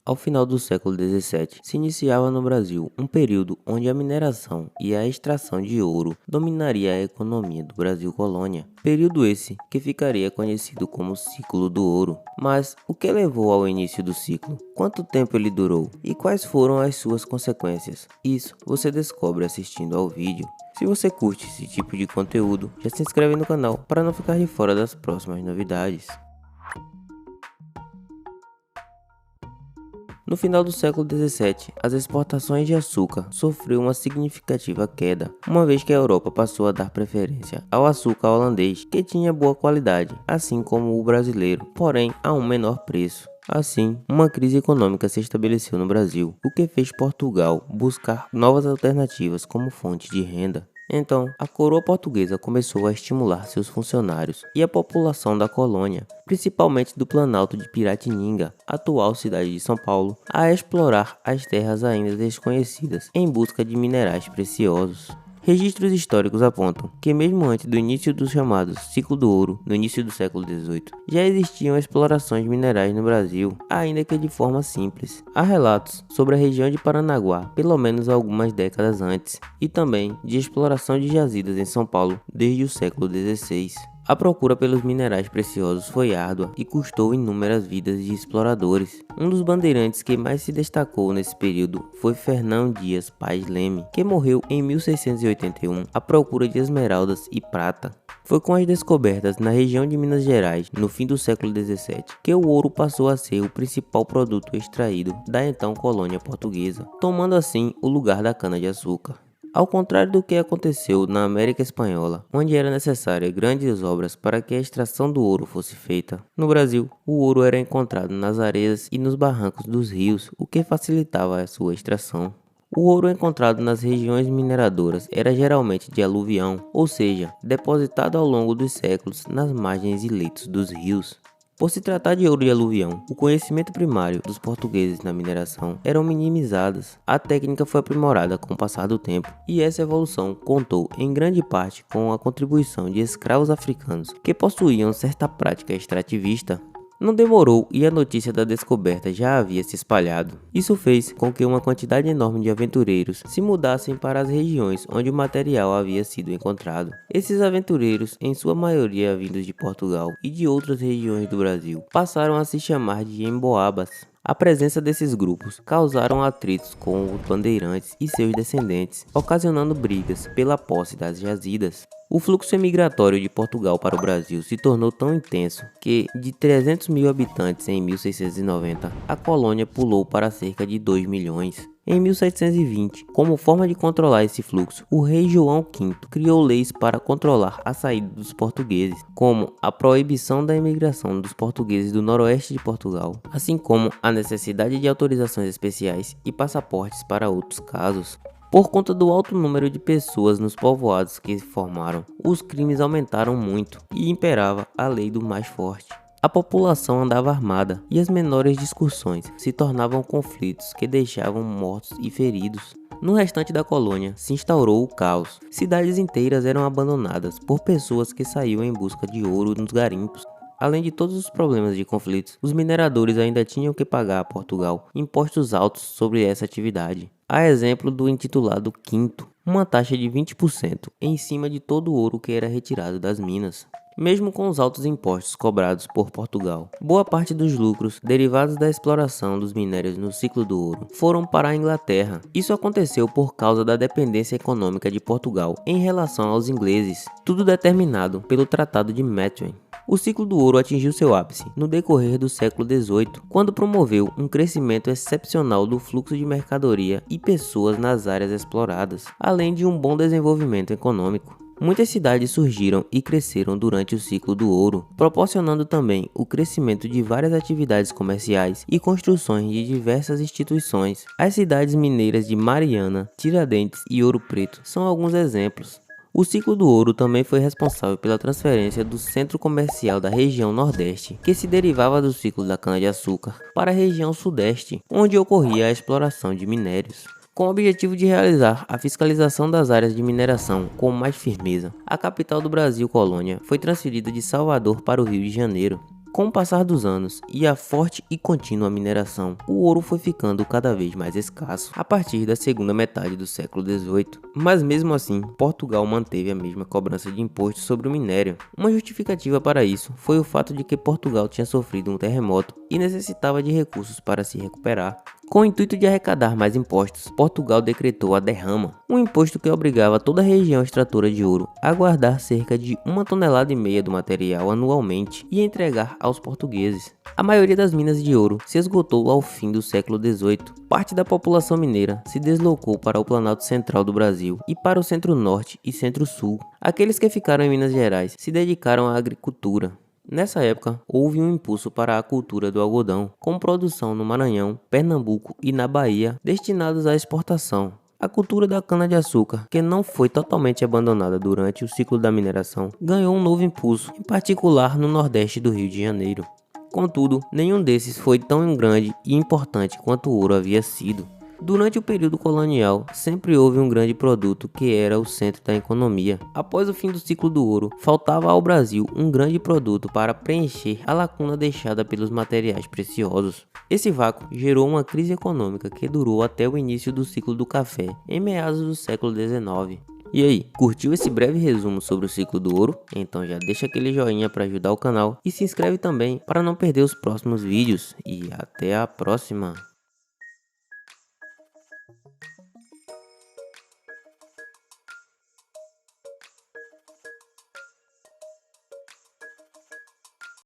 Ao final do século XVII, se iniciava no Brasil um período onde a mineração e a extração de ouro dominaria a economia do Brasil colônia. Período esse que ficaria conhecido como ciclo do ouro. Mas o que levou ao início do ciclo? Quanto tempo ele durou? E quais foram as suas consequências? Isso você descobre assistindo ao vídeo. Se você curte esse tipo de conteúdo, já se inscreve no canal para não ficar de fora das próximas novidades. No final do século XVII, as exportações de açúcar sofreu uma significativa queda, uma vez que a Europa passou a dar preferência ao açúcar holandês, que tinha boa qualidade, assim como o brasileiro, porém a um menor preço. Assim, uma crise econômica se estabeleceu no Brasil, o que fez Portugal buscar novas alternativas como fonte de renda. Então, a coroa portuguesa começou a estimular seus funcionários e a população da colônia, principalmente do Planalto de Piratininga, atual cidade de São Paulo, a explorar as terras ainda desconhecidas em busca de minerais preciosos. Registros históricos apontam que mesmo antes do início do chamado ciclo do ouro, no início do século XVIII, já existiam explorações minerais no Brasil, ainda que de forma simples. Há relatos sobre a região de Paranaguá, pelo menos algumas décadas antes, e também de exploração de jazidas em São Paulo desde o século XVI. A procura pelos minerais preciosos foi árdua e custou inúmeras vidas de exploradores. Um dos bandeirantes que mais se destacou nesse período foi Fernão Dias Paz Leme, que morreu em 1681 à procura de esmeraldas e prata. Foi com as descobertas na região de Minas Gerais, no fim do século XVII, que o ouro passou a ser o principal produto extraído da então colônia portuguesa, tomando assim o lugar da cana-de-açúcar. Ao contrário do que aconteceu na América Espanhola, onde era necessária grandes obras para que a extração do ouro fosse feita, no Brasil, o ouro era encontrado nas areias e nos barrancos dos rios, o que facilitava a sua extração. O ouro encontrado nas regiões mineradoras era geralmente de aluvião, ou seja, depositado ao longo dos séculos nas margens e leitos dos rios. Por se tratar de ouro de aluvião, o conhecimento primário dos portugueses na mineração eram minimizadas. A técnica foi aprimorada com o passar do tempo, e essa evolução contou em grande parte com a contribuição de escravos africanos que possuíam certa prática extrativista. Não demorou e a notícia da descoberta já havia se espalhado. Isso fez com que uma quantidade enorme de aventureiros se mudassem para as regiões onde o material havia sido encontrado. Esses aventureiros, em sua maioria vindos de Portugal e de outras regiões do Brasil, passaram a se chamar de emboabas. A presença desses grupos causaram atritos com os bandeirantes e seus descendentes, ocasionando brigas pela posse das jazidas. O fluxo emigratório de Portugal para o Brasil se tornou tão intenso que, de 300 mil habitantes em 1690, a colônia pulou para cerca de 2 milhões. Em 1720, como forma de controlar esse fluxo, o rei João V criou leis para controlar a saída dos portugueses, como a proibição da imigração dos portugueses do noroeste de Portugal, assim como a necessidade de autorizações especiais e passaportes para outros casos. Por conta do alto número de pessoas nos povoados que se formaram, os crimes aumentaram muito e imperava a lei do mais forte. A população andava armada e as menores discussões se tornavam conflitos que deixavam mortos e feridos. No restante da colônia se instaurou o caos. Cidades inteiras eram abandonadas por pessoas que saíam em busca de ouro nos garimpos. Além de todos os problemas de conflitos, os mineradores ainda tinham que pagar a Portugal impostos altos sobre essa atividade. A exemplo do intitulado Quinto, uma taxa de 20% em cima de todo o ouro que era retirado das minas. Mesmo com os altos impostos cobrados por Portugal, boa parte dos lucros derivados da exploração dos minérios no ciclo do ouro foram para a Inglaterra. Isso aconteceu por causa da dependência econômica de Portugal em relação aos ingleses, tudo determinado pelo Tratado de Methuen. O ciclo do ouro atingiu seu ápice no decorrer do século XVIII, quando promoveu um crescimento excepcional do fluxo de mercadoria e pessoas nas áreas exploradas, além de um bom desenvolvimento econômico. Muitas cidades surgiram e cresceram durante o ciclo do ouro, proporcionando também o crescimento de várias atividades comerciais e construções de diversas instituições. As cidades mineiras de Mariana, Tiradentes e Ouro Preto são alguns exemplos. O ciclo do ouro também foi responsável pela transferência do centro comercial da região Nordeste, que se derivava do ciclo da cana-de-açúcar, para a região Sudeste, onde ocorria a exploração de minérios. Com o objetivo de realizar a fiscalização das áreas de mineração com mais firmeza, a capital do Brasil, Colônia, foi transferida de Salvador para o Rio de Janeiro. Com o passar dos anos e a forte e contínua mineração, o ouro foi ficando cada vez mais escasso a partir da segunda metade do século XVIII. Mas mesmo assim, Portugal manteve a mesma cobrança de impostos sobre o minério. Uma justificativa para isso foi o fato de que Portugal tinha sofrido um terremoto e necessitava de recursos para se recuperar. Com o intuito de arrecadar mais impostos, Portugal decretou a derrama, um imposto que obrigava toda a região extratora de ouro a guardar cerca de 1,5 toneladas do material anualmente e entregar aos portugueses. A maioria das minas de ouro se esgotou ao fim do século XVIII. Parte da população mineira se deslocou para o Planalto Central do Brasil e para o Centro-Norte e Centro-Sul. Aqueles que ficaram em Minas Gerais se dedicaram à agricultura. Nessa época, houve um impulso para a cultura do algodão, com produção no Maranhão, Pernambuco e na Bahia, destinados à exportação. A cultura da cana-de-açúcar, que não foi totalmente abandonada durante o ciclo da mineração, ganhou um novo impulso, em particular no Nordeste do Rio de Janeiro. Contudo, nenhum desses foi tão grande e importante quanto o ouro havia sido. Durante o período colonial, sempre houve um grande produto que era o centro da economia. Após o fim do ciclo do ouro, faltava ao Brasil um grande produto para preencher a lacuna deixada pelos materiais preciosos. Esse vácuo gerou uma crise econômica que durou até o início do ciclo do café, em meados do século XIX. E aí, curtiu esse breve resumo sobre o ciclo do ouro? Então já deixa aquele joinha para ajudar o canal e se inscreve também para não perder os próximos vídeos. E até a próxima!